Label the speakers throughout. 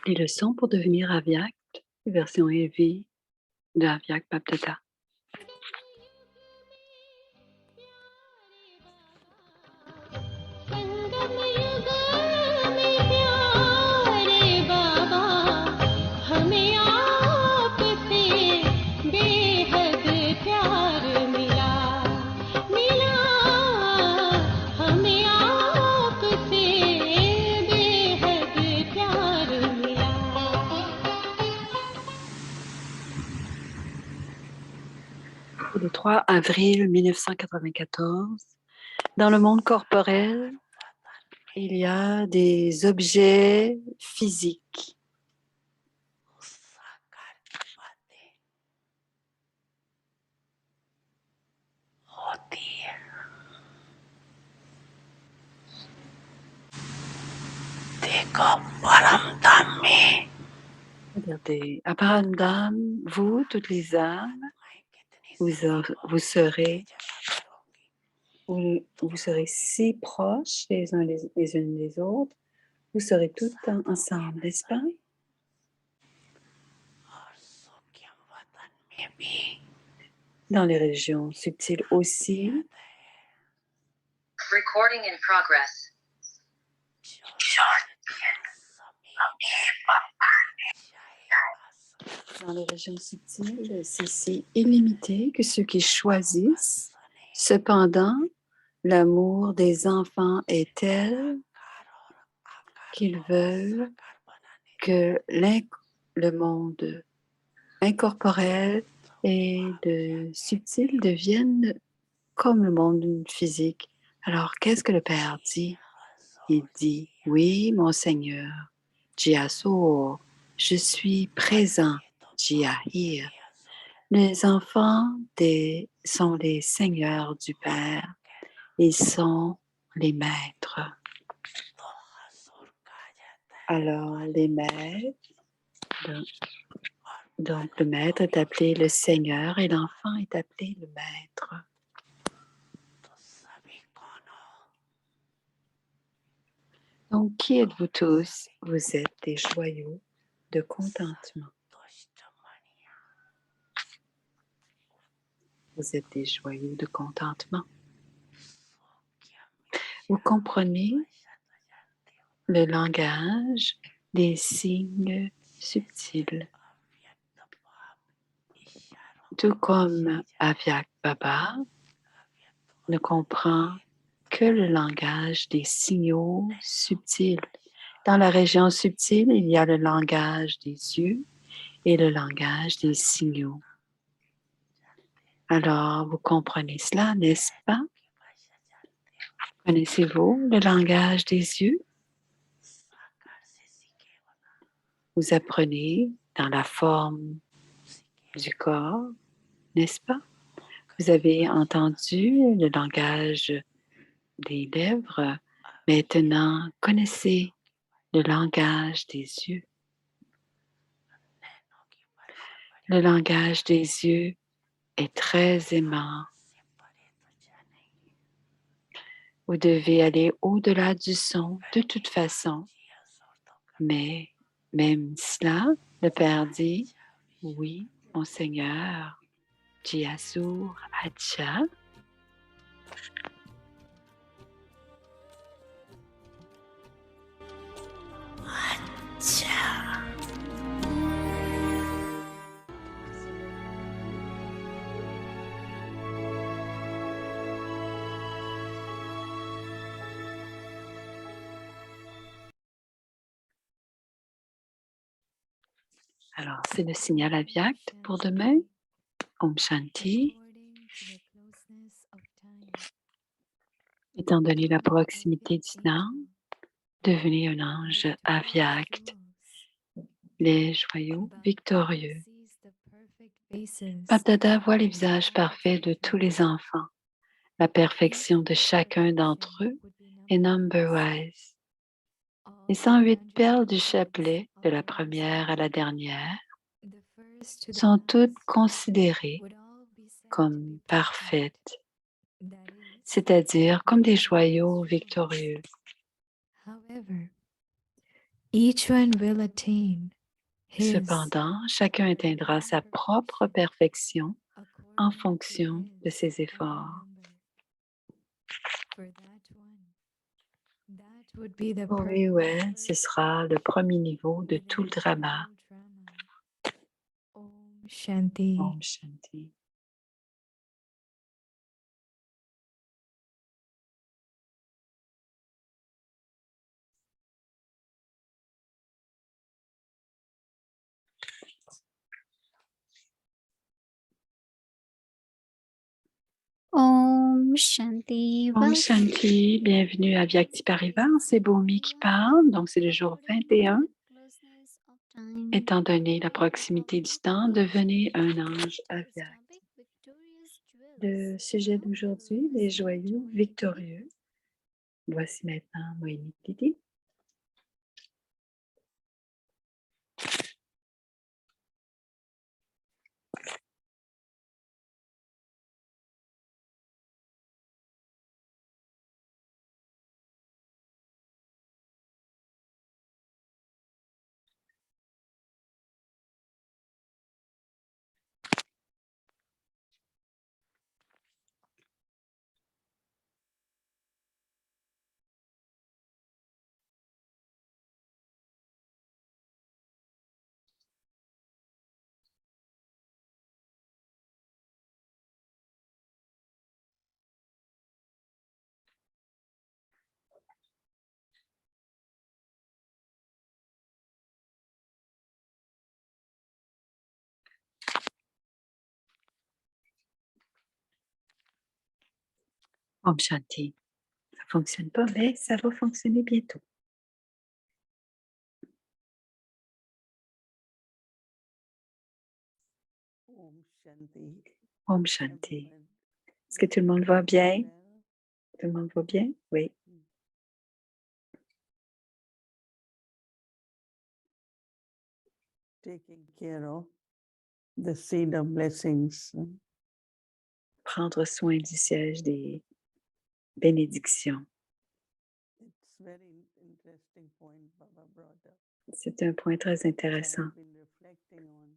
Speaker 1: Les leçons pour devenir Avyakt, version heavy de Avyakt Baptata. Le 3 avril 1994, dans le monde corporel, il y a des objets physiques. Regardez, Aparandam, vous, toutes les âmes, vous serez si proches les uns les unes des autres, vous serez toutes ensemble, n'est-ce pas? Dans les régions subtiles aussi.
Speaker 2: Recording in progress.
Speaker 1: Dans les régions subtiles, c'est si illimité que ceux qui choisissent. Cependant, l'amour des enfants est tel qu'ils veulent que le monde incorporel et le subtil deviennent comme le monde physique. Alors, qu'est-ce que le Père dit? Il dit, oui, mon Seigneur, Jiaso, je suis présent, Jiahir. Les enfants sont les seigneurs du Père. Ils sont les maîtres. Alors, les maîtres, donc le maître est appelé le Seigneur et l'enfant est appelé le maître. Donc, qui êtes-vous tous? Vous êtes des joyaux de contentement. Vous êtes des joyaux de contentement. Vous comprenez le langage des signes subtils. Tout comme Avyakt Baba ne comprend que le langage des signaux subtils. Dans la région subtile, il y a le langage des yeux et le langage des signaux. Alors, vous comprenez cela, n'est-ce pas? Connaissez-vous le langage des yeux? Vous apprenez dans la forme du corps, n'est-ce pas? Vous avez entendu le langage des lèvres. Maintenant, connaissez le langage des yeux. Le langage des yeux est très aimant. Vous devez aller au-delà du son de toute façon. Mais même cela, le Père dit, oui, mon Seigneur, Jiasur Acha. Alors, c'est le signal Avyakt pour demain. Om Shanti. Étant donné la proximité du Nam, devenez un ange Avyakt, les joyaux victorieux. Baptata voit les visages parfaits de tous les enfants. La perfection de chacun d'entre eux est number-wise. Les 108 perles du chapelet, de la première à la dernière, sont toutes considérées comme parfaites, c'est-à-dire comme des joyaux victorieux.
Speaker 2: Each one will attain his
Speaker 1: Cependant, chacun atteindra sa propre perfection en
Speaker 2: according to
Speaker 1: fonction de
Speaker 2: his
Speaker 1: ses
Speaker 2: holy
Speaker 1: efforts.
Speaker 2: number. For that one, that would be the
Speaker 1: Pour
Speaker 2: perfect
Speaker 1: Yuel, ce
Speaker 2: number
Speaker 1: sera le premier niveau de tout
Speaker 2: within
Speaker 1: le
Speaker 2: the
Speaker 1: drama.
Speaker 2: whole drama. Om Shanti.
Speaker 1: Om Shanti.
Speaker 3: Om Shanti.
Speaker 1: Om Shanti, bienvenue à Vyakti-Parivar, c'est Bhumi qui parle, donc c'est le jour 21. Étant donné la proximité du temps, devenez un ange Avyakt. Le sujet d'aujourd'hui, les joyaux victorieux. Voici maintenant Moïni Didi. Om Shanti. Ça ne fonctionne pas, mais ça va fonctionner bientôt. Om Shanti. Est-ce que tout le monde va bien? Tout le monde va bien? Oui.
Speaker 4: Taking care of the seed of blessings.
Speaker 1: Prendre soin du siège des bénédictions.
Speaker 4: It's very interesting point Baba brought up.
Speaker 1: C'est un point très
Speaker 4: which I
Speaker 1: intéressant.
Speaker 4: have been reflecting on.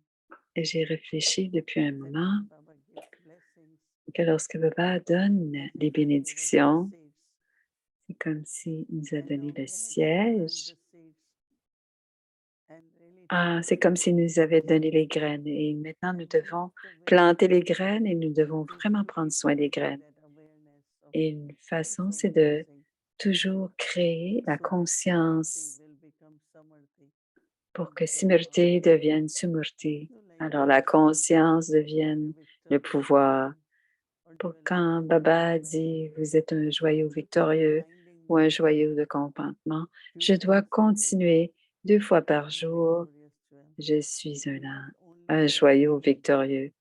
Speaker 1: Et j'ai réfléchi depuis un
Speaker 4: That
Speaker 1: moment
Speaker 4: when Baba gives blessings,
Speaker 1: que lorsque Baba donne
Speaker 4: he
Speaker 1: les
Speaker 4: has given us the
Speaker 1: bénédictions,
Speaker 4: seeds.
Speaker 1: c'est comme s'il nous a
Speaker 4: And
Speaker 1: donné
Speaker 4: now
Speaker 1: le
Speaker 4: we have to plant
Speaker 1: siège.
Speaker 4: the seeds and really
Speaker 1: Ah,
Speaker 4: take
Speaker 1: c'est
Speaker 4: care
Speaker 1: comme
Speaker 4: of
Speaker 1: s'il nous avait donné les graines. Et maintenant, nous devons planter les graines et nous devons vraiment prendre soin des graines. Et une façon, c'est de toujours créer la conscience pour que Simurti devienne Sumurti. Alors, la conscience devienne le pouvoir. Pour quand Baba dit « Vous êtes un joyau victorieux » ou un joyau de contentement, je dois continuer 2 fois par jour. Je suis un joyau victorieux.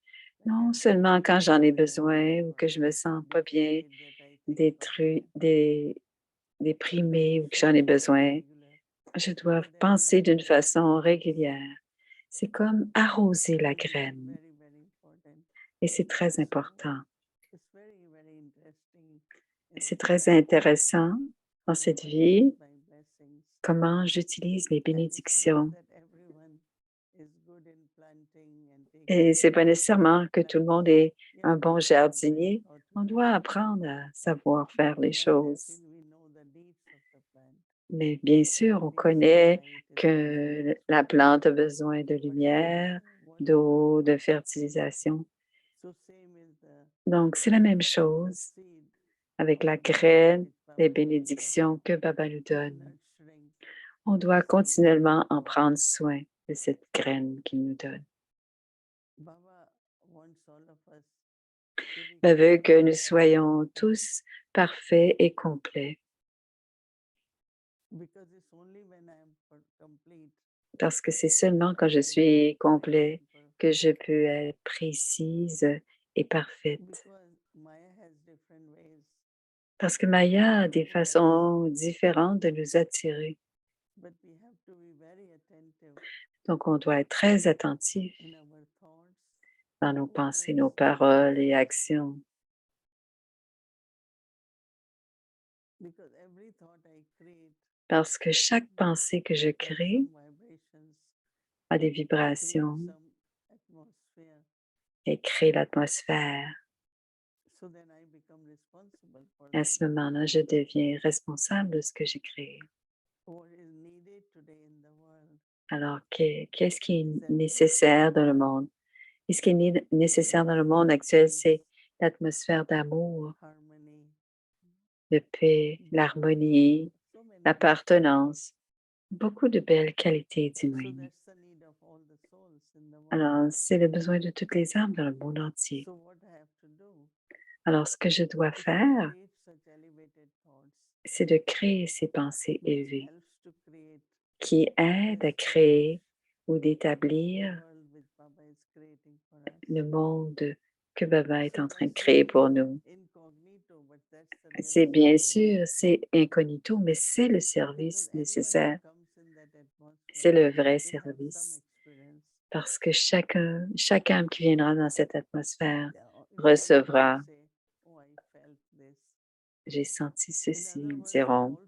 Speaker 1: Non seulement quand j'en ai besoin ou que je me sens pas bien, déprimée ou que j'en ai besoin, je dois penser d'une façon régulière. C'est comme arroser la graine et c'est très important. C'est très intéressant dans cette vie comment j'utilise les bénédictions. Et c'est pas nécessairement que tout le monde est un bon jardinier. On doit apprendre à savoir faire les choses. Mais bien sûr, on connaît que la plante a besoin de lumière, d'eau, de fertilisation. Donc, c'est la même chose avec la graine des bénédictions que Baba nous donne. On doit continuellement en prendre soin de cette graine qu'il nous donne. Baba veut que nous soyons tous parfaits et complets. Parce que c'est seulement quand je suis complet que je peux être précise et parfaite. Parce que Maya a des façons différentes de nous attirer. Donc, on doit être très attentif dans nos pensées, nos paroles et actions. parce que chaque pensée que je crée a des vibrations et crée l'atmosphère. À ce moment-là, je deviens responsable de ce que j'ai créé. Alors, qu'est-ce qui est nécessaire dans le monde? Et ce qui est nécessaire dans le monde actuel, c'est l'atmosphère d'amour, de paix, l'harmonie, l'appartenance, beaucoup de belles qualités d'humanité. Alors, c'est le besoin de toutes les âmes dans le monde entier. Alors, ce que je dois faire, c'est de créer ces pensées élevées qui aident à créer ou d'établir le monde que Baba est en train de créer pour nous. C'est bien sûr, c'est incognito, mais c'est le service nécessaire. C'est le vrai service. Parce que chaque âme qui viendra dans cette atmosphère recevra. J'ai senti ceci, ils diront.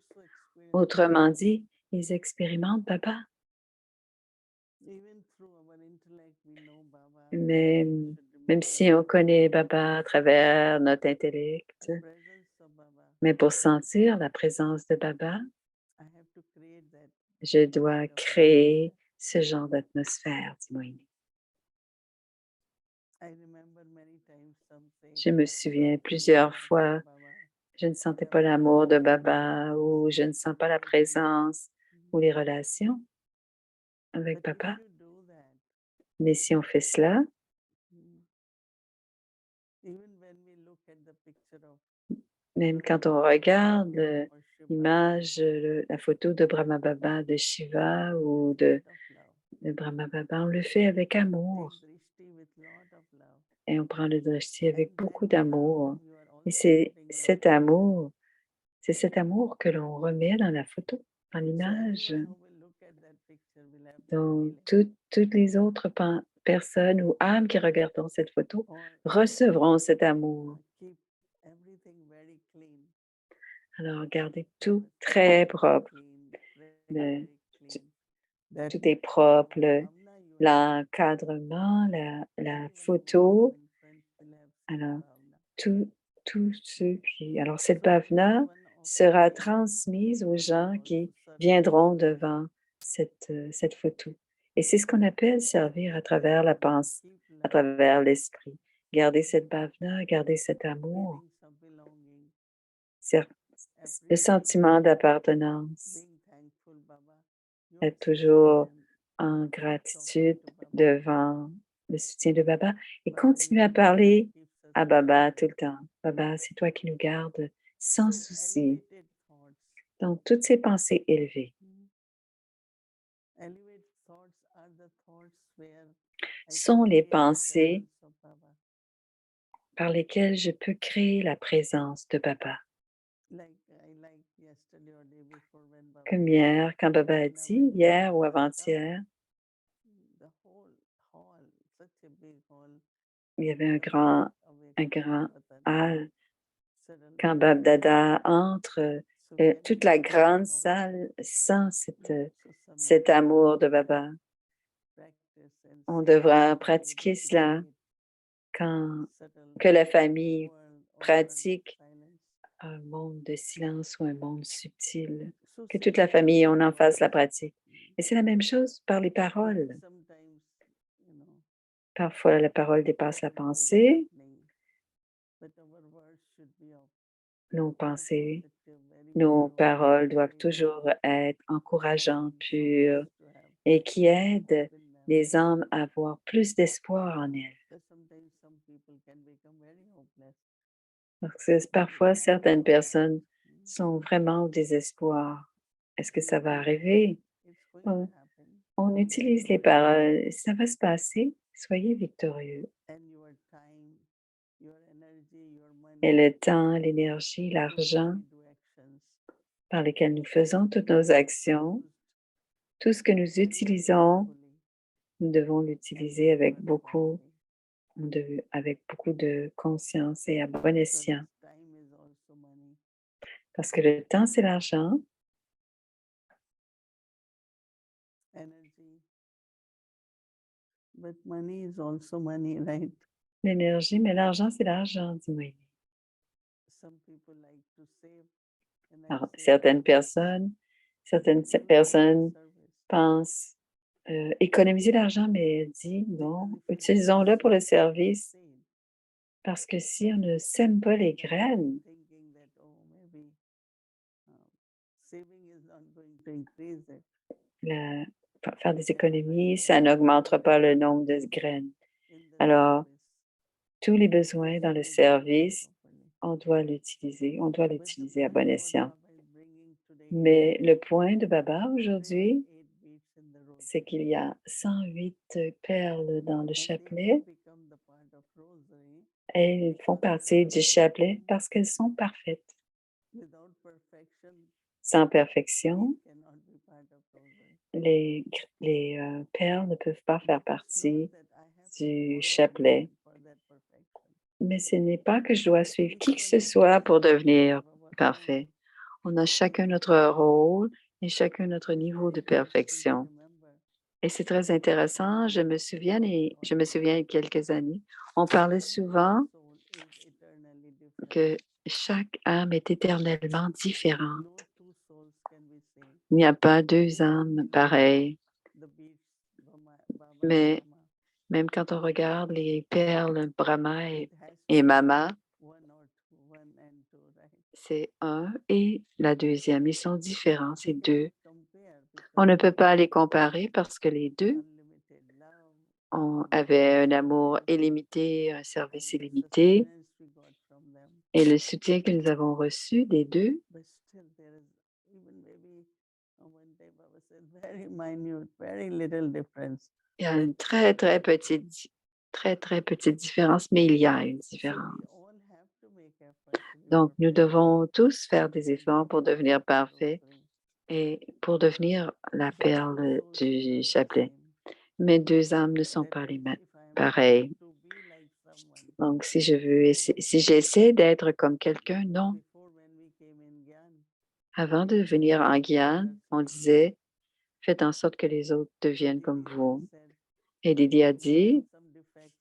Speaker 1: Autrement dit, ils expérimentent Baba. Même si on connaît Baba à travers notre intellect, mais pour sentir la présence de Baba, je dois créer ce genre d'atmosphère, dit Moïse. Je me souviens plusieurs fois, je ne sentais pas l'amour de Baba ou je ne sens pas la présence ou les relations avec Baba. Mais si on fait cela, même quand on regarde l'image, la photo de Brahma Baba, de Shiva ou de Brahma Baba, on le fait avec amour. Et on prend le drishti avec beaucoup d'amour. Et c'est cet amour que l'on remet dans la photo, dans l'image. Donc, toutes les autres personnes ou âmes qui regarderont cette photo recevront cet amour. Alors, gardez tout très propre. Tout est propre, l'encadrement, la photo. Alors, tout ce qui... Alors, cette bhavana sera transmise aux gens qui viendront devant cette photo. Et c'est ce qu'on appelle servir à travers la pensée, à travers l'esprit. Garder cette bhavana, garder cet amour, le sentiment d'appartenance, être toujours en gratitude devant le soutien de Baba et continuer à parler à Baba tout le temps. Baba, c'est toi qui nous gardes sans souci. Donc, toutes ces pensées élevées sont les pensées par lesquelles je peux créer la présence de Baba. Comme hier, quand Baba a dit, hier ou avant-hier, il y avait un grand hall. Quand Bab Dada entre, toute la grande salle sent cet amour de Baba. On devra pratiquer cela que la famille pratique un monde de silence ou un monde subtil, que toute la famille, on en fasse la pratique. Et c'est la même chose par les paroles. Parfois, la parole dépasse la pensée. Nos pensées, nos paroles doivent toujours être encourageantes, pures et qui aident les âmes à avoir plus d'espoir en elles. Parce que parfois, certaines personnes sont vraiment au désespoir. Est-ce que ça va arriver? On utilise les paroles. Ça va se passer. Soyez victorieux. Et le temps, l'énergie, l'argent par lesquels nous faisons toutes nos actions, tout ce que nous utilisons, nous devons l'utiliser avec beaucoup de conscience et à bon escient. Parce que le temps, c'est l'argent.
Speaker 4: energy. But money is also money, right?
Speaker 1: L'énergie, mais l'argent, c'est l'argent, dit Moïse.
Speaker 4: Some people like to save. And I
Speaker 1: Alors,
Speaker 4: say,
Speaker 1: certaines
Speaker 4: "Save
Speaker 1: personnes
Speaker 4: for
Speaker 1: personnes
Speaker 4: service."
Speaker 1: pensent économiser l'argent, mais elle dit non, utilisons-le pour le service,
Speaker 4: Seed,
Speaker 1: parce que si on ne sème pas les
Speaker 4: then
Speaker 1: graines,
Speaker 4: thinking that, oh, maybe saving is not going to increase it.
Speaker 1: faire des économies, ça n'augmentera pas le nombre de graines.
Speaker 4: In the
Speaker 1: Alors,
Speaker 4: service,
Speaker 1: tous les besoins dans le
Speaker 4: use it
Speaker 1: service,
Speaker 4: properly.
Speaker 1: on doit l'utiliser
Speaker 4: But the
Speaker 1: à
Speaker 4: point
Speaker 1: bon
Speaker 4: what
Speaker 1: escient.
Speaker 4: Baba is bringing today
Speaker 1: Mais
Speaker 4: is
Speaker 1: le point de Baba
Speaker 4: 108
Speaker 1: aujourd'hui,
Speaker 4: beats in the rosary.
Speaker 1: c'est qu'il y a 108 perles dans le
Speaker 4: And they
Speaker 1: chapelet
Speaker 4: have become the part of rosary
Speaker 1: et ils font
Speaker 4: because they
Speaker 1: partie
Speaker 4: are
Speaker 1: du chapelet
Speaker 4: perfect.
Speaker 1: parce qu'elles sont parfaites.
Speaker 4: Without perfection,
Speaker 1: Sans perfection,
Speaker 4: it cannot be part of rosary.
Speaker 1: les perles ne peuvent pas faire
Speaker 4: But it's not
Speaker 1: partie
Speaker 4: that I have to
Speaker 1: du
Speaker 4: follow
Speaker 1: chapelet.
Speaker 4: anyone for that perfection.
Speaker 1: Mais ce n'est pas que je dois suivre
Speaker 4: Each
Speaker 1: qui que
Speaker 4: one
Speaker 1: ce
Speaker 4: is
Speaker 1: soit pour
Speaker 4: different,
Speaker 1: devenir
Speaker 4: our
Speaker 1: parfait.
Speaker 4: own.
Speaker 1: On a chacun notre rôle et chacun notre
Speaker 4: It's
Speaker 1: niveau de
Speaker 4: very interesting to
Speaker 1: perfection.
Speaker 4: remember.
Speaker 1: Et c'est très intéressant. Je me souviens, il y a quelques années, on parlait souvent
Speaker 4: Soul is eternally different.
Speaker 1: que chaque âme est éternellement différente.
Speaker 4: No two souls can be same.
Speaker 1: Il n'y a pas deux âmes pareilles.
Speaker 4: The beats, Baba
Speaker 1: Mais
Speaker 4: and Mama,
Speaker 1: même quand on regarde les perles Brahma
Speaker 4: it has to
Speaker 1: et
Speaker 4: be
Speaker 1: Mama,
Speaker 4: one and two, right?
Speaker 1: c'est un et la deuxième. Ils sont différents,
Speaker 4: We
Speaker 1: ces
Speaker 4: cannot
Speaker 1: deux.
Speaker 4: compare
Speaker 1: On
Speaker 4: because
Speaker 1: ne peut pas les comparer parce que les deux
Speaker 4: unlimited love
Speaker 1: avaient un amour illimité, un service
Speaker 4: and the
Speaker 1: illimité
Speaker 4: sustenance we got from them.
Speaker 1: et le soutien que nous avons reçu des deux.
Speaker 4: But still there is even maybe one day Baba said very minute, very little difference.
Speaker 1: Il y a une très, très petite différence, mais il y a une
Speaker 4: So
Speaker 1: différence.
Speaker 4: we all have to make effort to be
Speaker 1: Donc, nous
Speaker 4: perfect
Speaker 1: devons tous faire des
Speaker 4: and
Speaker 1: efforts pour
Speaker 4: become
Speaker 1: devenir
Speaker 4: part of
Speaker 1: parfaits
Speaker 4: rosary.
Speaker 1: et pour devenir la
Speaker 4: But two
Speaker 1: perle
Speaker 4: souls
Speaker 1: du
Speaker 4: cannot be
Speaker 1: chapelet.
Speaker 4: same.
Speaker 1: Mais deux âmes ne sont
Speaker 4: That
Speaker 1: pas les
Speaker 4: means
Speaker 1: mêmes,
Speaker 4: if I am
Speaker 1: pareilles.
Speaker 4: trying to be like someone,
Speaker 1: Donc, si j'essaie d'être comme quelqu'un, non.
Speaker 4: before when we came in Gyan,
Speaker 1: Avant de venir en Guyane, on disait, faites en sorte que les autres deviennent comme
Speaker 4: Didi had
Speaker 1: vous.
Speaker 4: said,
Speaker 1: Et Didi a
Speaker 4: if you have
Speaker 1: dit,
Speaker 4: some defects,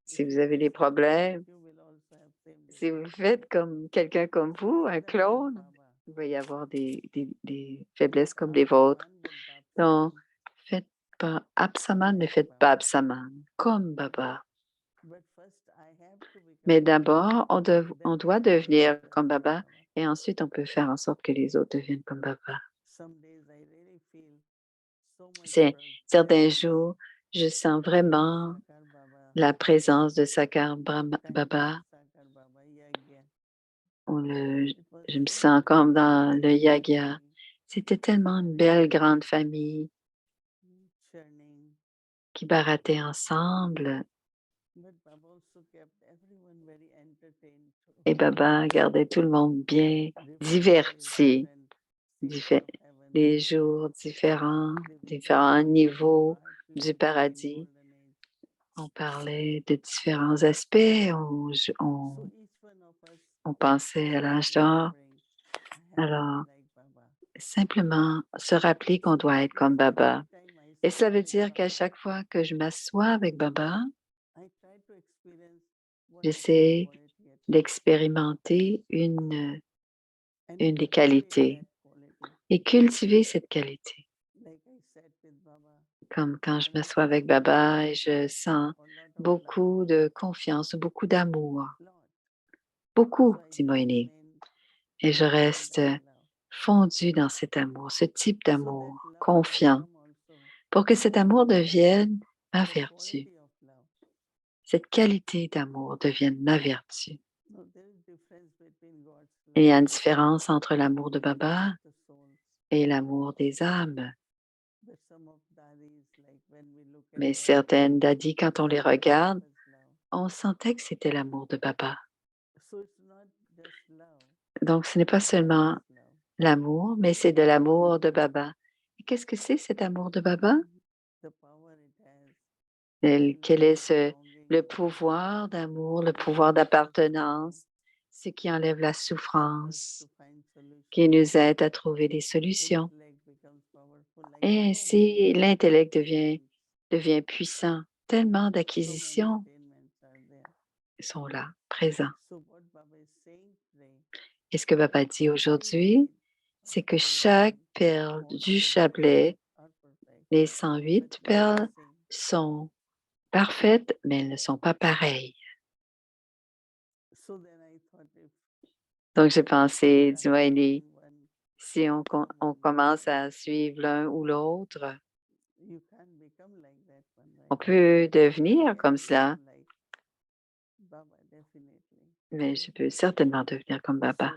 Speaker 1: si
Speaker 4: if
Speaker 1: vous
Speaker 4: you
Speaker 1: avez
Speaker 4: do
Speaker 1: des
Speaker 4: something like
Speaker 1: problèmes,
Speaker 4: you will also have same
Speaker 1: si vous
Speaker 4: defects.
Speaker 1: faites comme quelqu'un comme
Speaker 4: So
Speaker 1: vous,
Speaker 4: be
Speaker 1: un
Speaker 4: that like
Speaker 1: clone,
Speaker 4: Baba.
Speaker 1: il va y avoir des faiblesses comme
Speaker 4: Not
Speaker 1: les vôtres.
Speaker 4: one with
Speaker 1: Donc,
Speaker 4: Bapsaman,
Speaker 1: faites pas Absaman, mais
Speaker 4: like
Speaker 1: faites
Speaker 4: Baba.
Speaker 1: pas Absaman, comme Baba.
Speaker 4: But first I have to become
Speaker 1: Mais
Speaker 4: like Baba.
Speaker 1: d'abord, on
Speaker 4: Then
Speaker 1: doit
Speaker 4: I can make
Speaker 1: devenir
Speaker 4: others
Speaker 1: comme
Speaker 4: like
Speaker 1: Baba,
Speaker 4: Baba.
Speaker 1: et ensuite on peut faire en sorte que les autres deviennent comme Baba.
Speaker 4: Some days I really feel so much
Speaker 1: Certains
Speaker 4: presence
Speaker 1: jours, je sens
Speaker 4: of
Speaker 1: vraiment
Speaker 4: Sakar Baba,
Speaker 1: la présence de Sakar Baba.
Speaker 4: Sakar Baba Yagya. It was
Speaker 1: Je me
Speaker 4: so
Speaker 1: sens comme dans
Speaker 4: beautiful
Speaker 1: le Yagya. C'était tellement une belle grande famille
Speaker 4: churning.
Speaker 1: qui barattait ensemble.
Speaker 4: But Baba also kept everyone very entertained too.
Speaker 1: Et Baba gardait tout le monde bien
Speaker 4: Different days,
Speaker 1: diverti.
Speaker 4: different scenes of heaven.
Speaker 1: Des jours différents,
Speaker 4: They would
Speaker 1: différents
Speaker 4: talk
Speaker 1: niveaux
Speaker 4: about heart
Speaker 1: du
Speaker 4: purifying
Speaker 1: paradis.
Speaker 4: golden age.
Speaker 1: On parlait de différents aspects.
Speaker 4: So each one of us
Speaker 1: On pensait à l'âge d'or.
Speaker 4: remembering, I have to
Speaker 1: Alors,
Speaker 4: be like Baba.
Speaker 1: simplement se rappeler qu'on doit être comme Baba.
Speaker 4: Every time I
Speaker 1: Et
Speaker 4: sit
Speaker 1: ça veut
Speaker 4: with
Speaker 1: dire qu'à
Speaker 4: Baba,
Speaker 1: chaque fois que je m'assois avec Baba,
Speaker 4: I try to experience one of his
Speaker 1: j'essaie
Speaker 4: quality at least.
Speaker 1: d'expérimenter une
Speaker 4: And
Speaker 1: des
Speaker 4: cultivate
Speaker 1: qualités
Speaker 4: that quality.
Speaker 1: et cultiver cette qualité.
Speaker 4: Like I said with Baba,
Speaker 1: Comme quand je
Speaker 4: when I
Speaker 1: m'assois avec
Speaker 4: sit with
Speaker 1: Baba et je sens
Speaker 4: a lot of
Speaker 1: beaucoup de confiance, beaucoup d'amour.
Speaker 4: love,
Speaker 1: Beaucoup,
Speaker 4: so I
Speaker 1: dit Moïni.
Speaker 4: remain
Speaker 1: Et je
Speaker 4: fonded in
Speaker 1: reste
Speaker 4: that love.
Speaker 1: fondue dans cet amour, ce type
Speaker 4: So that
Speaker 1: d'amour,
Speaker 4: love
Speaker 1: confiant,
Speaker 4: become also
Speaker 1: pour que cet amour devienne ma
Speaker 4: the
Speaker 1: vertu.
Speaker 4: quality of love.
Speaker 1: Cette qualité d'amour devienne ma vertu.
Speaker 4: No, there is difference between God's
Speaker 1: Et il y a
Speaker 4: love
Speaker 1: une différence entre l'amour de Baba
Speaker 4: and the souls.
Speaker 1: et l'amour des âmes.
Speaker 4: But some of daddies, like when we look at
Speaker 1: Mais
Speaker 4: them,
Speaker 1: certaines daddies, quand on les regarde,
Speaker 4: Baba's love.
Speaker 1: on sentait que c'était l'amour de Baba.
Speaker 4: So it's not just love,
Speaker 1: Donc, ce n'est pas
Speaker 4: it's
Speaker 1: seulement
Speaker 4: Baba's love.
Speaker 1: l'amour, mais c'est de l'amour de Baba. Et qu'est-ce que c'est cet amour de Baba?
Speaker 4: The power it has,
Speaker 1: Quel est
Speaker 4: belonging,
Speaker 1: le pouvoir d'amour, le pouvoir d'appartenance, ce qui enlève la souffrance,
Speaker 4: to find solution.
Speaker 1: qui nous aide à trouver des solutions.
Speaker 4: Intellect becomes powerful.
Speaker 1: Et ainsi, l'intellect devient puissant. Tellement d'acquisitions sont là, présents. Et ce que Baba dit aujourd'hui, c'est que chaque perle du chapelet, les 108 perles sont parfaites, mais elles ne sont pas pareilles. Donc, j'ai pensé, Diwali, si on commence à suivre l'un ou l'autre, on peut devenir comme cela, mais je peux certainement devenir comme Baba.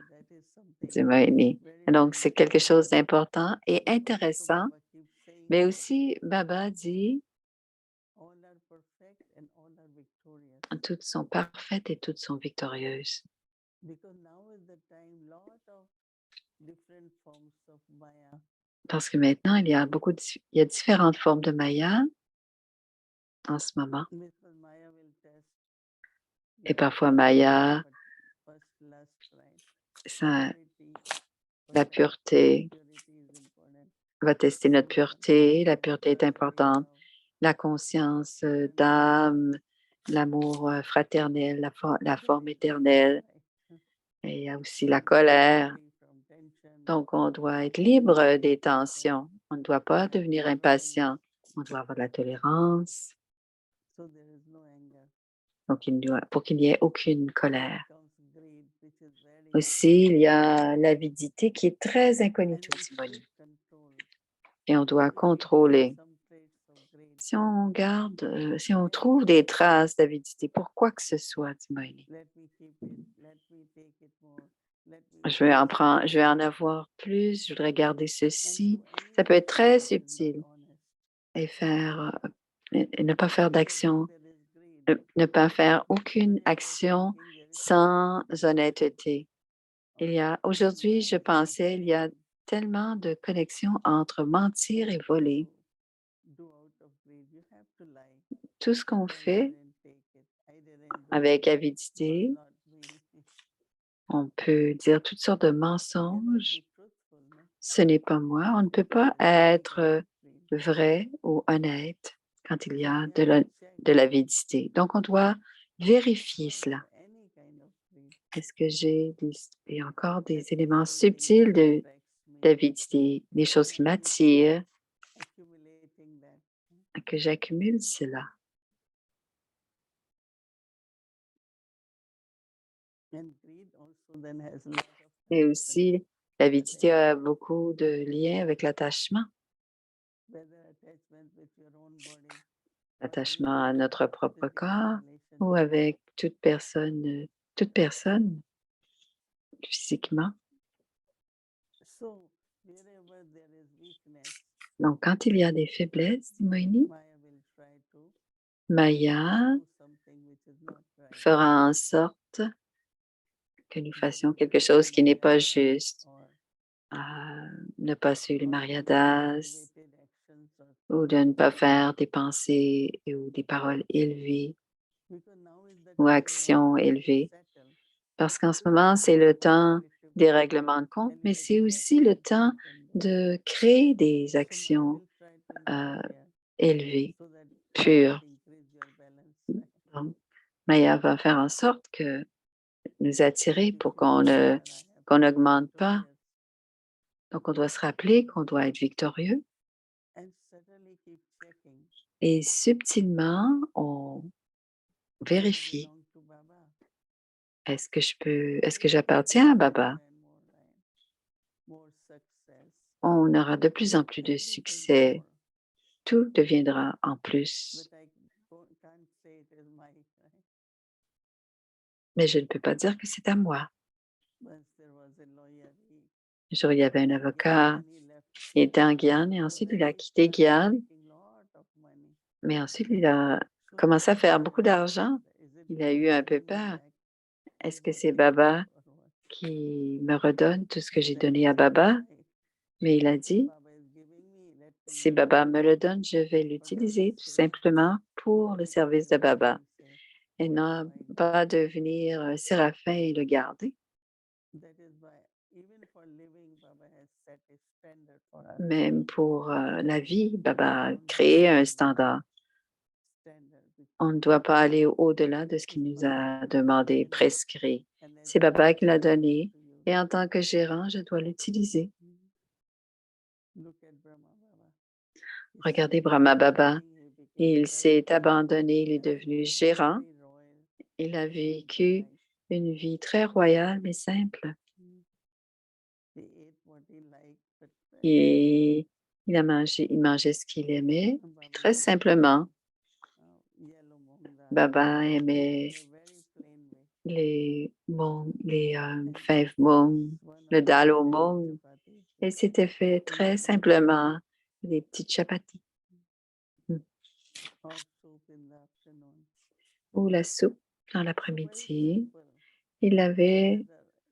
Speaker 1: Diwali. Donc, c'est quelque chose d'important et intéressant, mais aussi, Baba dit, toutes sont parfaites et toutes sont victorieuses. Parce que maintenant, il y a différentes formes de Maya en ce moment. Et parfois, Maya, la pureté va tester notre pureté. La pureté est importante. La conscience d'âme, l'amour fraternel, la forme éternelle. Et il y a aussi la colère. Donc, on doit être libre des tensions. On ne doit pas devenir impatient. On doit avoir de la tolérance. Donc, pour qu'il n'y ait aucune colère. Aussi, il y a l'avidité qui est très incognito, Simone. Et on doit contrôler. Si on trouve des traces d'avidité, pour quoi que ce soit, Simone, je vais en avoir plus, je voudrais garder ceci. Ça peut être très subtil et ne pas faire d'action, ne pas faire aucune action sans honnêteté. Aujourd'hui, je pensais, il y a tellement de connexions entre mentir et voler. Tout ce qu'on fait avec avidité, on peut dire toutes sortes de mensonges. Ce n'est pas moi. On ne peut pas être vrai ou honnête quand il y a de l'avidité. Donc, on doit vérifier cela. Est-ce que j'ai encore des éléments subtils d'avidité, des choses qui m'attirent, que j'accumule cela? Et aussi, l'avidité a beaucoup de liens avec l'attachement. L'attachement à notre propre corps ou avec toute personne physiquement. Donc, quand il y a des faiblesses, Moïni, Maya fera en sorte que nous fassions quelque chose qui n'est pas juste. Ne pas suivre les mariadas ou de ne pas faire des pensées ou des paroles élevées ou actions élevées. Parce qu'en ce moment, c'est le temps des règlements de compte, mais c'est aussi le temps de créer des actions élevées, pures. Donc, Maya va faire en sorte que nous attirer pour qu'on n'augmente pas. Donc, on doit se rappeler qu'on doit être victorieux. Et subtilement, on vérifie. Est-ce que j'appartiens à Baba? On aura de plus en plus de succès. Tout deviendra en plus. Mais je ne peux pas dire que c'est à moi. Un jour, il y avait un avocat, il était en Guyane et ensuite il a quitté Guyane. Mais ensuite, il a commencé à faire beaucoup d'argent. Il a eu un peu peur. Est-ce que c'est Baba qui me redonne tout ce que j'ai donné à Baba? Mais il a dit, si Baba me le donne, je vais l'utiliser tout simplement pour le service de Baba et non pas devenir séraphin et le garder. Même pour la vie, Baba a créé un standard. On ne doit pas aller au-delà de ce qu'il nous a demandé, prescrit. C'est Baba qui l'a donné et en tant que gérant, je dois l'utiliser. Regardez Brahma Baba. Il s'est abandonné, il est devenu gérant. Il a vécu une vie très royale mais simple. Et il mangeait ce qu'il aimait, puis très simplement. Baba aimait les fèves Hmong, le dal au Hmong, et c'était fait très simplement, des petites chapatis. Ou la soupe dans l'après-midi. Il avait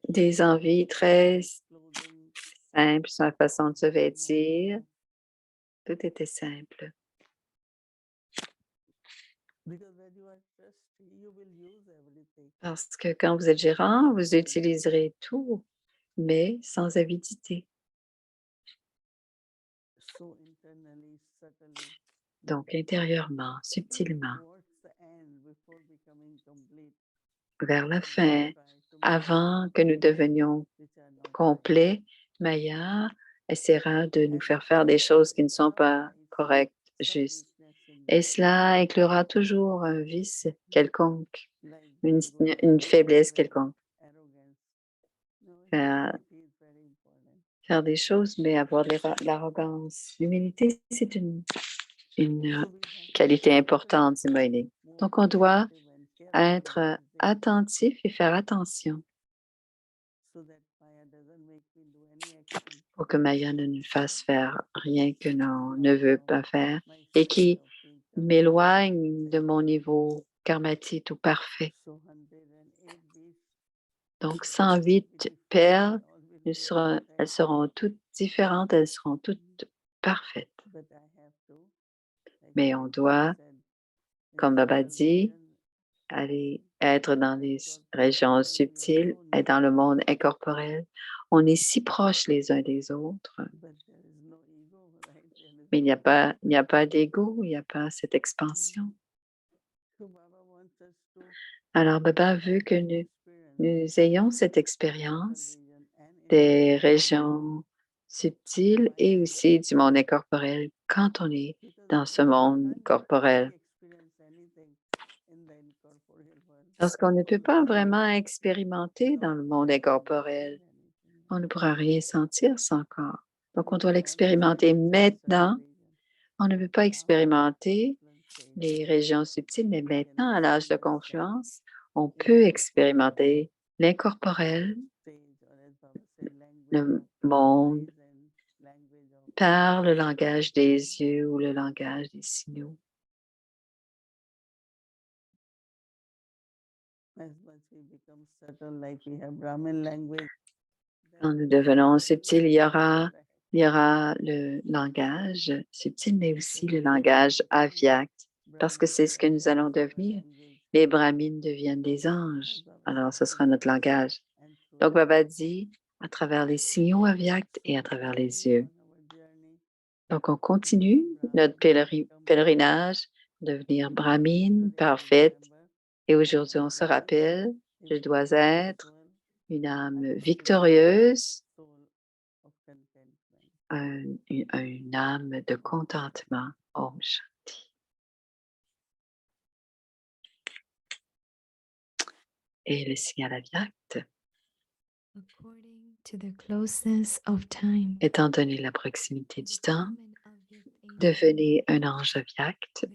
Speaker 1: des envies très simples sur la façon de se vêtir. Tout était simple. Parce que quand vous êtes gérant, vous utiliserez tout, mais sans avidité. Donc, intérieurement, subtilement, vers la fin, avant que nous devenions complets, Maya essaiera de nous faire faire des choses qui ne sont pas correctes, justes. Et cela inclura toujours un vice quelconque, une faiblesse quelconque. Faire des choses, mais avoir de l'arrogance. L'humilité, c'est une qualité importante, Simoïne. Donc, on doit être attentif et faire attention pour que Maya ne nous fasse faire rien que l'on ne veut pas faire et qui m'éloigne de mon niveau karmatique tout parfait. Donc, 108 perles, elles seront toutes différentes, elles seront toutes parfaites. Mais on doit, comme Baba dit, aller être dans les régions subtiles et dans le monde incorporel. On est si proches les uns des autres, mais il n'y a pas d'ego, il n'y a pas cette expansion. Alors, Baba veut que nous ayons cette expérience des régions subtiles et aussi du monde incorporel quand on est dans ce monde corporel. Parce qu'on ne peut pas vraiment expérimenter dans le monde incorporel. On ne pourra rien sentir sans corps. Donc, on doit l'expérimenter maintenant. On ne peut pas expérimenter les régions subtiles, mais maintenant, à l'âge de confluence, on peut expérimenter l'incorporel, le monde, par le langage des yeux ou le langage des signaux. Quand nous devenons subtils, il y aura le langage subtil, mais aussi le langage avyakt, parce que c'est ce que nous allons devenir. Les brahmines deviennent des anges, alors ce sera notre langage. Donc, Baba dit, à travers les signaux avyakt et à travers les yeux. Donc, on continue notre pèlerinage, devenir brahmine parfaite. Et aujourd'hui, on se rappelle, je dois être une âme victorieuse, une âme de contentement. Om Shanti. Et le signal avyakt, étant donné la proximité du temps, devenez un ange avyakt,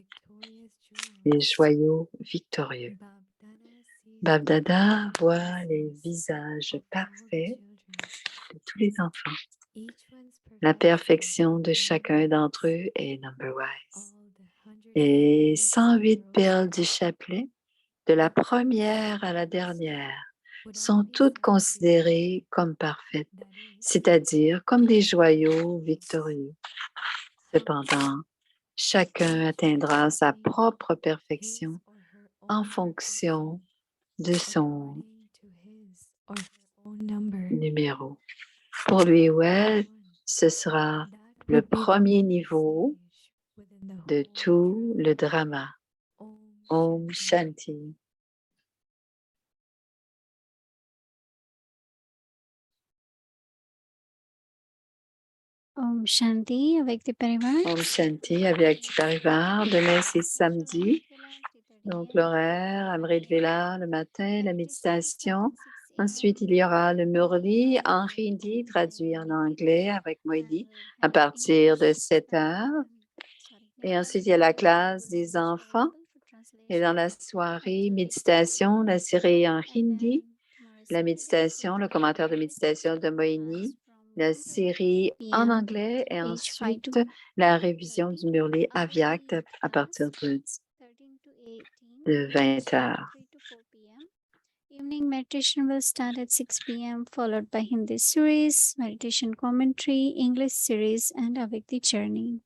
Speaker 1: les joyaux victorieux. Babdada voit les visages parfaits de tous les enfants. La perfection de chacun d'entre eux est number-wise. Et 108 perles du chapelet, de la première à la dernière, sont toutes considérées comme parfaites, c'est-à-dire comme des joyaux victorieux. Cependant, chacun atteindra sa propre perfection en fonction de numéro. Pour lui ou elle, ce sera le premier niveau de tout le drama. Om Shanti.
Speaker 3: Om Shanti avec des Parivar.
Speaker 1: Om Shanti avec Parivar. Demain, c'est samedi. Donc, l'horaire, Amrit Vela le matin, la méditation. Ensuite, il y aura le Murli en hindi, traduit en anglais avec Moïdi à partir de 7 heures. Et ensuite, il y a la classe des enfants. Et dans la soirée, méditation, la série en hindi, la méditation, le commentaire de méditation de Moïni, la série en anglais et ensuite la révision du Murli Avyak à partir de 20 heures.
Speaker 3: Evening meditation will start at 6 p.m. followed by Hindi series, meditation commentary, English series, and Avikti journey.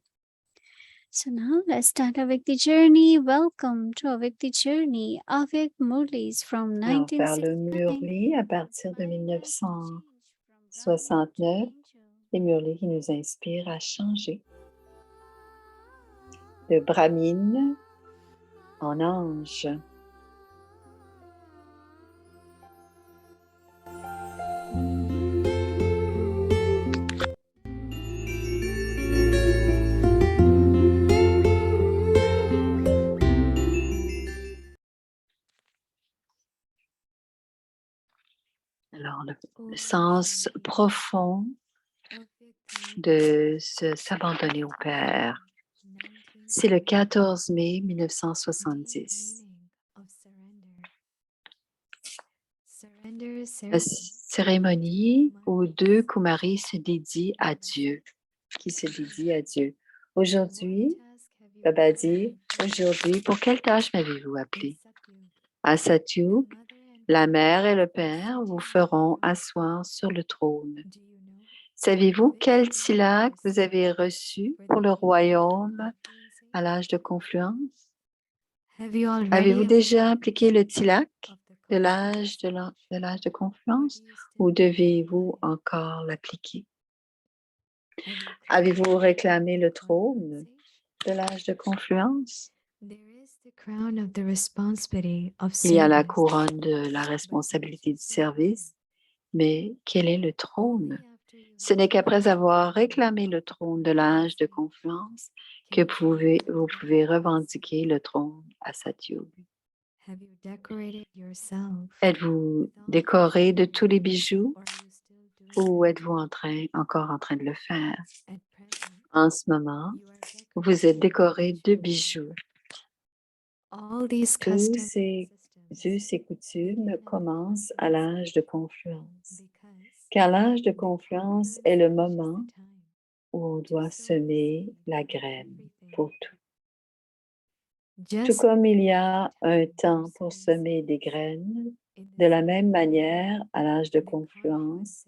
Speaker 3: So now let's start Avikti journey. Welcome to Avikti journey. Avik Murlis from
Speaker 1: On va faire le
Speaker 3: 1969.
Speaker 1: Murli à partir de 1969, les Murlis qui nous inspirent à changer de Brahmine en ange. Alors, le sens profond de s'abandonner au Père. C'est le 14 mai 1970. La cérémonie où deux Kumaris se dédient à Dieu, qui se dédient à Dieu. Aujourd'hui, Baba dit, aujourd'hui, pour quelle tâche m'avez-vous appelé? À Satyug, la mère et le père vous feront asseoir sur le trône. Savez-vous quel tilak vous avez reçu pour le royaume à l'âge de confluence? Avez-vous déjà appliqué le tilak de l'âge de confluence ou devez-vous encore l'appliquer? Avez-vous réclamé le trône de l'âge de confluence? Il y a la couronne de la responsabilité du service, mais quel est le trône? Ce n'est qu'après avoir réclamé le trône de l'âge de confluence que vous pouvez revendiquer le trône à Satyug. Êtes-vous décoré de tous les bijoux ou êtes-vous encore en train de le faire? En ce moment, vous êtes décoré de bijoux. Tous ces us et coutumes commencent à l'âge de confluence, car l'âge de confluence est le moment où on doit semer la graine pour tout. Tout comme il y a un temps pour semer des graines, de la même manière, à l'âge de confluence,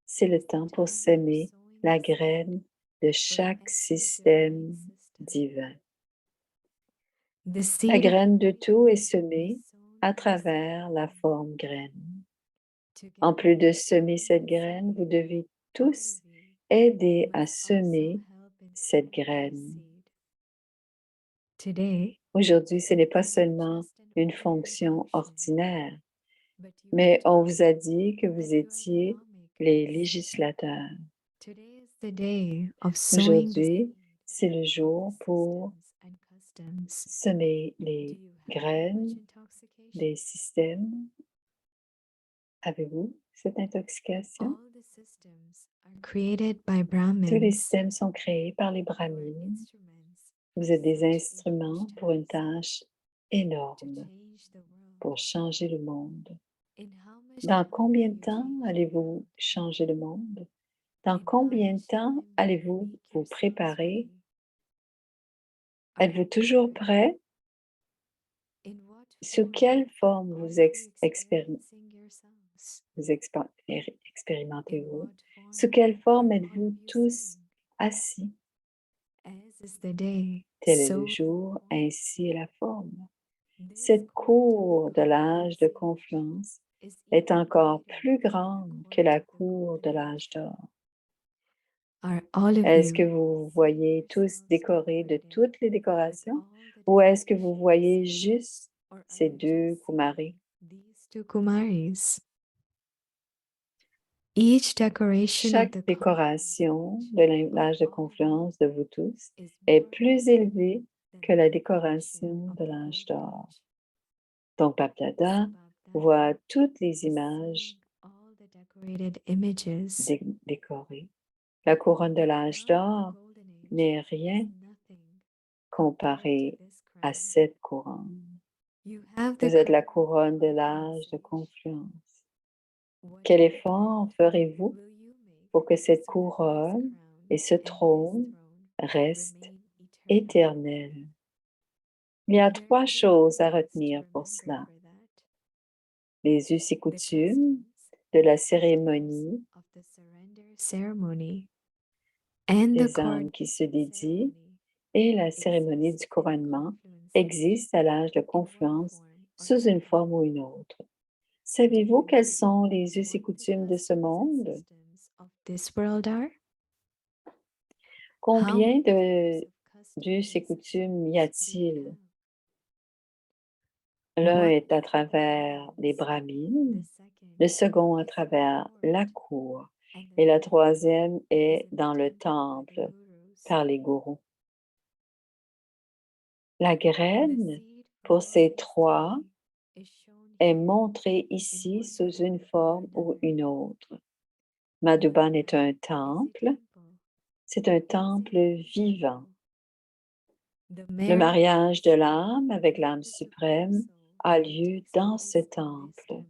Speaker 1: c'est le temps pour semer la graine de chaque système divin. La graine de tout est semée à travers la forme graine. En plus de semer cette graine, vous devez tous aider à semer cette graine. Aujourd'hui, ce n'est pas seulement une fonction ordinaire, mais on vous a dit que vous étiez les législateurs. Aujourd'hui, c'est le jour pour semer les graines des systèmes. Avez-vous cette intoxication? Tous les systèmes sont créés par les brahmines. Vous êtes des instruments pour une tâche énorme, pour changer le monde. Dans combien de temps allez-vous changer le monde? Dans combien de temps allez-vous vous préparer? Êtes-vous toujours prêt? Sous quelle forme vous expérimentez-vous? Sous quelle forme êtes-vous tous assis? Tel est le jour, ainsi est la forme. Cette cour de l'âge de confluence est encore plus grande que la cour de l'âge d'or. Est-ce que vous vous voyez tous décorés de toutes les décorations ou est-ce que vous voyez juste ces deux Kumaris? Chaque décoration de l'âge de confluence de vous tous est plus élevée que la décoration de l'âge d'or. Donc, Bap-Dada voit toutes les images décorées. La couronne de l'âge d'or n'est rien comparé à cette couronne. Vous êtes la couronne de l'âge de confluence. Quel effort ferez-vous pour que cette couronne et ce trône restent éternels? Il y a 3 choses à retenir pour cela. Les us et coutumes de la cérémonie des âmes qui se dédient et la cérémonie du couronnement existent à l'âge de confluence sous une forme ou une autre. Savez-vous quels sont les us et coutumes de ce monde? Combien d'us et coutumes y a-t-il? L'un est à travers les brahmines, le second à travers la cour et la troisième est dans le temple par les gourous. La graine pour ces 3 est montrée ici sous une forme ou une autre. Madhuban est un temple. C'est un temple vivant. Le mariage de l'âme avec l'âme suprême a lieu dans ce temple.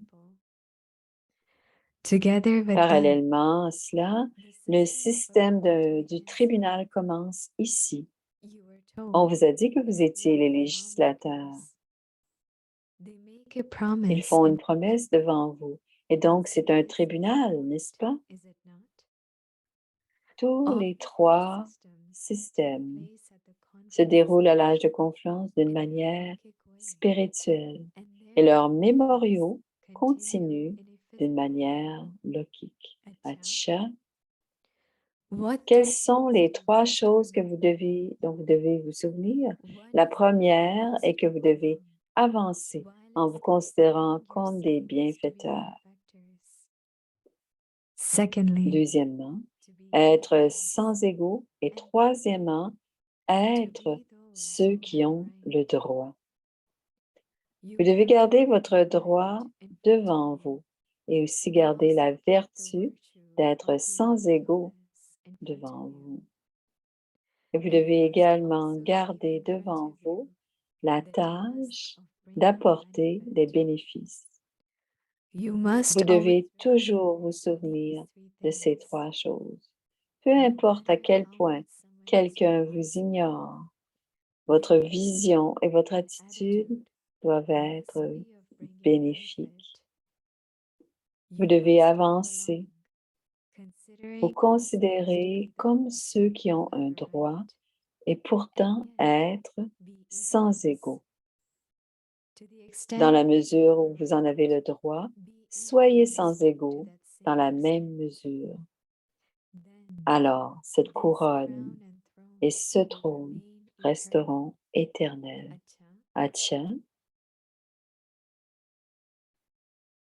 Speaker 1: Parallèlement à cela, le système du tribunal commence ici. On vous a dit que vous étiez les législateurs. Ils font une promesse devant vous. Et donc, c'est un tribunal, n'est-ce pas? Tous les 3 systèmes se déroulent à l'âge de confluence d'une manière spirituelle et leurs mémoriaux continuent d'une manière logique. Acha, quelles sont les 3 choses dont vous devez vous souvenir? La première est que vous devez avancer en vous considérant comme des bienfaiteurs. Deuxièmement, être sans ego. Et troisièmement, être ceux qui ont le droit. Vous devez garder votre droit devant vous et aussi garder la vertu d'être sans ego devant vous. Et vous devez également garder devant vous la tâche d'apporter des bénéfices. Vous devez toujours vous souvenir de ces 3 choses. Peu importe à quel point quelqu'un vous ignore, votre vision et votre attitude doivent être bénéfiques. Vous devez avancer, vous considérer comme ceux qui ont un droit et pourtant être sans ego. Dans la mesure où vous en avez le droit, soyez sans ego dans la même mesure. Alors, cette couronne et ce trône resteront éternels. Acha,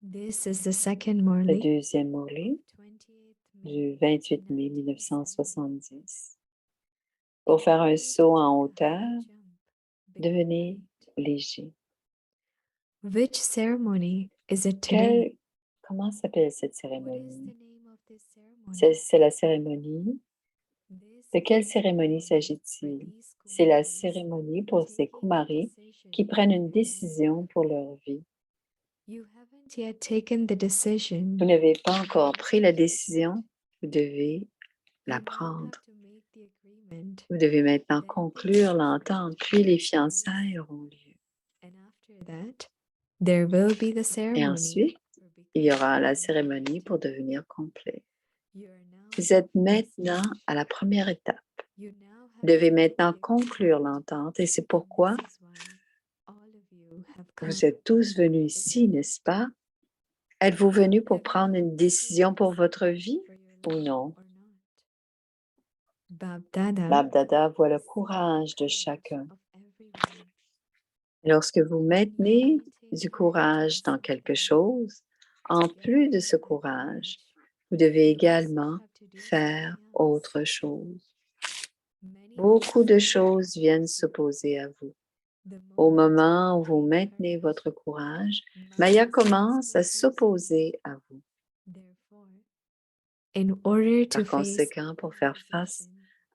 Speaker 1: le deuxième Murli du 28 mai 1970. Pour faire un saut en hauteur, devenez léger. Comment s'appelle cette cérémonie? C'est la cérémonie. De quelle cérémonie s'agit-il? C'est la cérémonie pour ces Kumaris qui prennent une décision pour leur vie. Vous n'avez pas encore pris la décision, vous devez la prendre. Vous devez maintenant conclure l'entente, puis les fiançailles auront lieu. Et ensuite, il y aura la cérémonie pour devenir complet. Vous êtes maintenant à la première étape. Vous devez maintenant conclure l'entente et c'est pourquoi vous êtes tous venus ici, n'est-ce pas? Êtes-vous venu pour prendre une décision pour votre vie ou non?
Speaker 2: Bab Dada
Speaker 1: Bab Dada voit le courage de chacun. Lorsque vous maintenez du courage dans quelque chose, en plus de ce courage, vous devez également faire autre chose. Beaucoup de choses viennent s'opposer à vous. Au moment où vous maintenez votre courage, Maya commence à s'opposer à vous. Par conséquent, pour faire face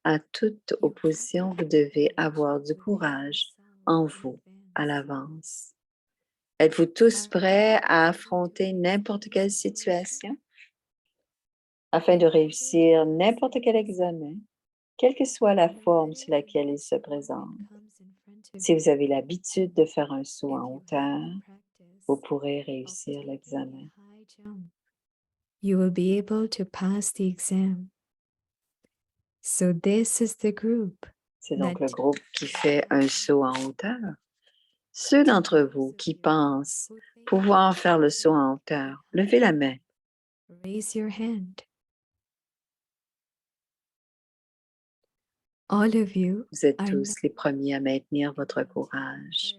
Speaker 1: à toute opposition, vous devez avoir du courage en vous à l'avance. Êtes-vous tous prêts à affronter n'importe quelle situation afin de réussir n'importe quel examen, quelle que soit la forme sur laquelle il se présente? Si vous avez l'habitude de faire un saut en hauteur, vous pourrez réussir l'examen.
Speaker 2: You will be able to pass the exam. So this is the group.
Speaker 1: C'est donc le groupe qui fait un saut en hauteur. Ceux d'entre vous qui pensent pouvoir faire le saut en hauteur, levez la main.
Speaker 2: Raise your hand. All of you
Speaker 1: Vous êtes
Speaker 2: are
Speaker 1: tous
Speaker 2: now
Speaker 1: les premiers à maintenir votre
Speaker 2: able to have
Speaker 1: courage.
Speaker 2: courage.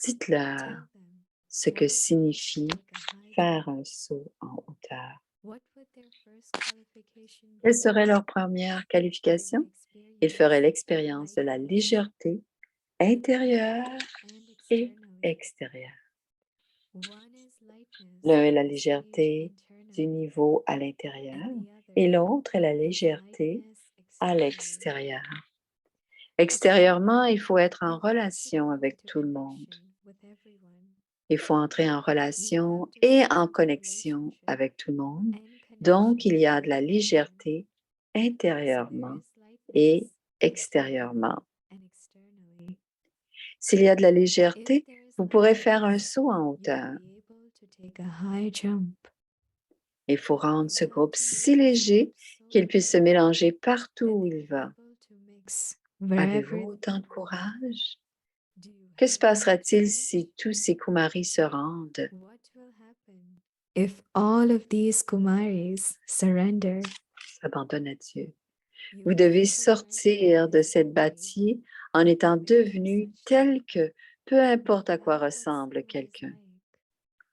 Speaker 1: Dites-leur
Speaker 2: Tell them
Speaker 1: ce que signifie
Speaker 2: take a high
Speaker 1: faire un saut en hauteur.
Speaker 2: What would their first qualification be?
Speaker 1: Quelle serait leur première qualification? Ils feraient l'expérience de la légèreté intérieure et extérieure. L'un est la légèreté du niveau à l'intérieur et l'autre est la légèreté à l'extérieur. Extérieurement, il faut être en relation avec tout le monde. Il faut entrer en relation et en connexion avec tout le monde. Donc, il y a de la légèreté intérieurement et extérieurement. S'il y a de la légèreté, vous pourrez faire un saut en hauteur. Il faut rendre ce groupe si léger qu'il puisse se mélanger partout où il va. Avez-vous autant de courage? Que se passera-t-il si tous ces Kumaris se rendent?
Speaker 2: If all of these Kumaris surrender,
Speaker 1: S'abandonnent à Dieu. Vous devez sortir de cette bâtie en étant devenu tel que, peu importe à quoi ressemble quelqu'un,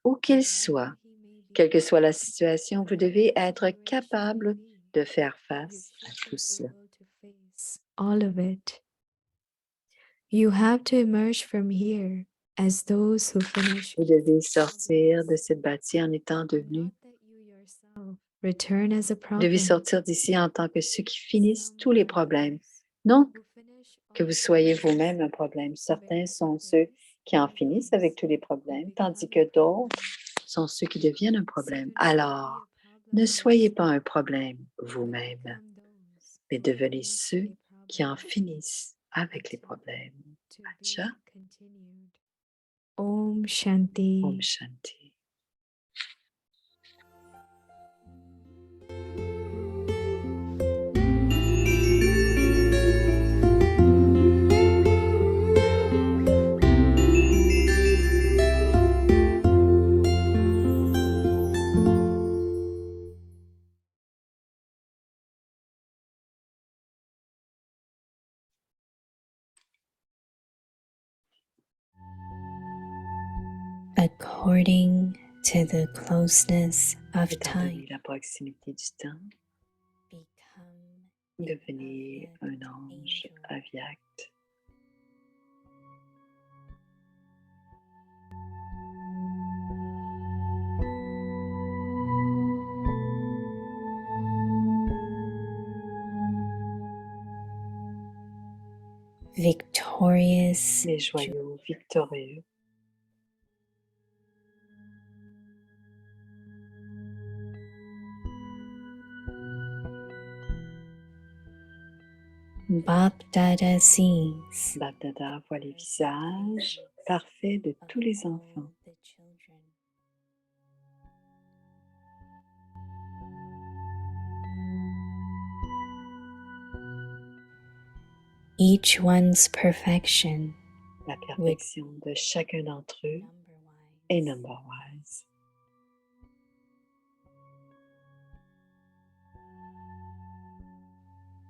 Speaker 1: où qu'il soit, quelle que soit la situation, vous devez être capable de faire face à tout cela.
Speaker 2: all of it. You have to emerge from here as those who finish.
Speaker 1: Vous devez sortir de cette bâtie en étant devenu.
Speaker 2: Not that you yourself return as a
Speaker 1: Vous devez
Speaker 2: problem.
Speaker 1: sortir d'ici en tant que ceux qui finissent tous les problèmes. Non que vous soyez vous-même un problème. Certains sont ceux qui en finissent avec tous les problèmes, tandis que d'autres sont ceux qui deviennent un problème. Alors, ne soyez pas un problème vous-même, mais devenez ceux qui en finissent avec les problèmes. Acha,
Speaker 2: Om Shanti.
Speaker 1: Om Shanti.
Speaker 5: According to the closeness of
Speaker 1: Étant
Speaker 5: time,
Speaker 1: donné la proximité du temps,
Speaker 5: become
Speaker 1: devenez un ange avyakt.
Speaker 5: victorious,
Speaker 1: Les joyaux victorieux.
Speaker 5: Bab Dada sees
Speaker 1: Bab Dada voit les visages parfaits de tous les
Speaker 5: all
Speaker 1: enfants.
Speaker 5: the children. Each one's perfection,
Speaker 1: La perfection de chacun d'entre eux est
Speaker 5: number-wise,
Speaker 1: number-wise.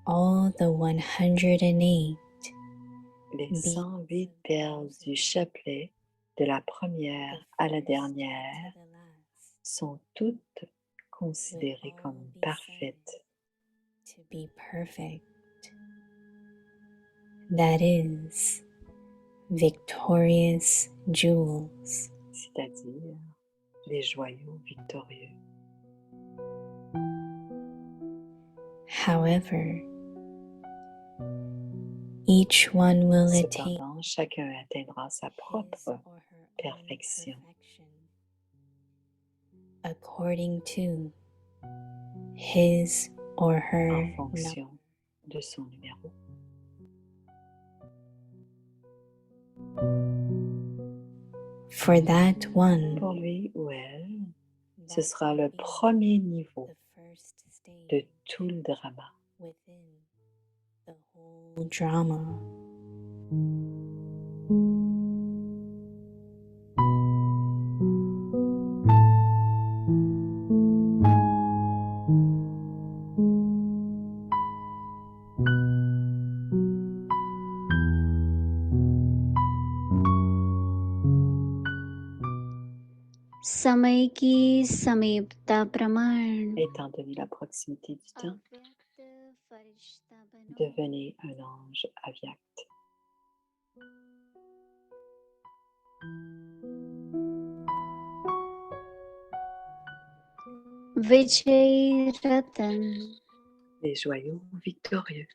Speaker 5: all the 108
Speaker 1: Les
Speaker 5: beats
Speaker 1: 108
Speaker 5: of
Speaker 1: perles
Speaker 5: roses,
Speaker 1: du chapelet, de la première
Speaker 5: the
Speaker 1: à la
Speaker 5: first to
Speaker 1: dernière,
Speaker 5: the last,
Speaker 1: sont toutes
Speaker 5: will
Speaker 1: considérées
Speaker 5: all
Speaker 1: comme
Speaker 5: be said
Speaker 1: parfaites.
Speaker 5: to be perfect. That is, victorious jewels.
Speaker 1: C'est-à-dire les joyaux victorieux.
Speaker 5: However, each one will attain
Speaker 1: Cependant, chacun atteindra sa
Speaker 5: his
Speaker 1: propre
Speaker 5: or her own
Speaker 1: perfection
Speaker 5: perfection according to his or her
Speaker 1: en
Speaker 5: number.
Speaker 1: fonction de son numéro.
Speaker 5: For that one,
Speaker 1: Pour lui ou elle, ce
Speaker 5: that
Speaker 1: sera
Speaker 5: will
Speaker 1: le
Speaker 5: be
Speaker 1: premier niveau
Speaker 5: the first
Speaker 1: de
Speaker 5: stage
Speaker 1: tout le drama.
Speaker 5: within the whole drama.
Speaker 3: समय की समीपता प्रमाण
Speaker 1: Étant donné la proximité du temps,
Speaker 3: अव्यक्त फरिश्ता बनो
Speaker 1: devenez un ange avyakt.
Speaker 3: विजय रतन
Speaker 1: Les joyaux victorieux.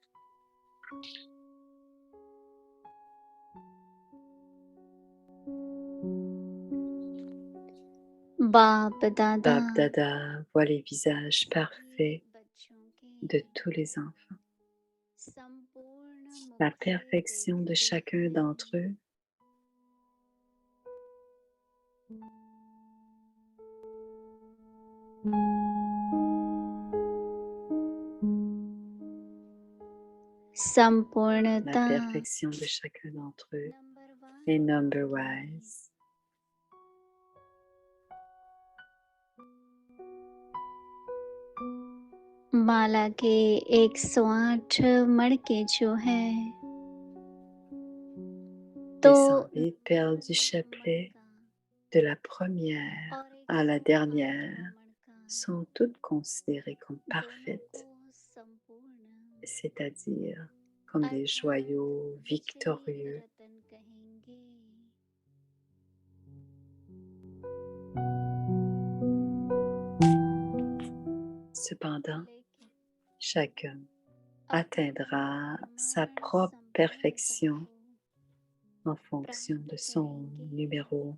Speaker 3: बाप दादा
Speaker 1: Bab Dada voit les visages parfaits
Speaker 3: बच्चों
Speaker 1: de
Speaker 3: के
Speaker 1: tous les enfants.
Speaker 3: संपूर्ण
Speaker 1: La
Speaker 3: मुक्त
Speaker 1: perfection de
Speaker 3: देखते
Speaker 1: chacun
Speaker 3: हैं।
Speaker 1: d'entre eux la
Speaker 3: संपूर्णता
Speaker 1: perfection de chacun d'entre eux
Speaker 3: number one
Speaker 1: est number-wise.
Speaker 3: माला के 108 मणके जो है तो
Speaker 1: Les 108 perles du chapelet, de la première
Speaker 3: और
Speaker 1: à la
Speaker 3: 108
Speaker 1: dernière,
Speaker 3: मणका
Speaker 1: sont toutes considérées comme
Speaker 3: दोनों
Speaker 1: parfaites,
Speaker 3: को संपूर्ण
Speaker 1: c'est-à-dire comme des
Speaker 3: अर्थात
Speaker 1: joyaux
Speaker 3: विजय
Speaker 1: victorieux.
Speaker 3: रतन कहेंगे।
Speaker 1: Cependant,
Speaker 3: लेकिन
Speaker 1: chacun
Speaker 3: अपने
Speaker 1: atteindra sa
Speaker 3: प्रमाण
Speaker 1: propre
Speaker 3: संपूर्णता
Speaker 1: perfection
Speaker 3: को
Speaker 1: en fonction
Speaker 3: प्राप्त
Speaker 1: de son
Speaker 3: करेंगे।
Speaker 1: numéro.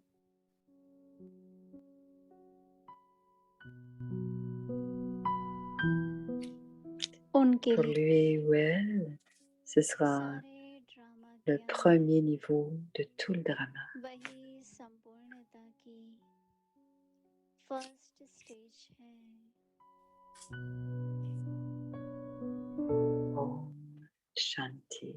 Speaker 3: उनके
Speaker 1: Pour
Speaker 3: लिए
Speaker 1: lui ou elle, ce sera
Speaker 3: सारे ड्रामा
Speaker 1: le
Speaker 3: क्या
Speaker 1: premier niveau de tout le drama.
Speaker 3: वही संपूर्णता की फर्स्ट स्टेज है।
Speaker 1: Om Shanti.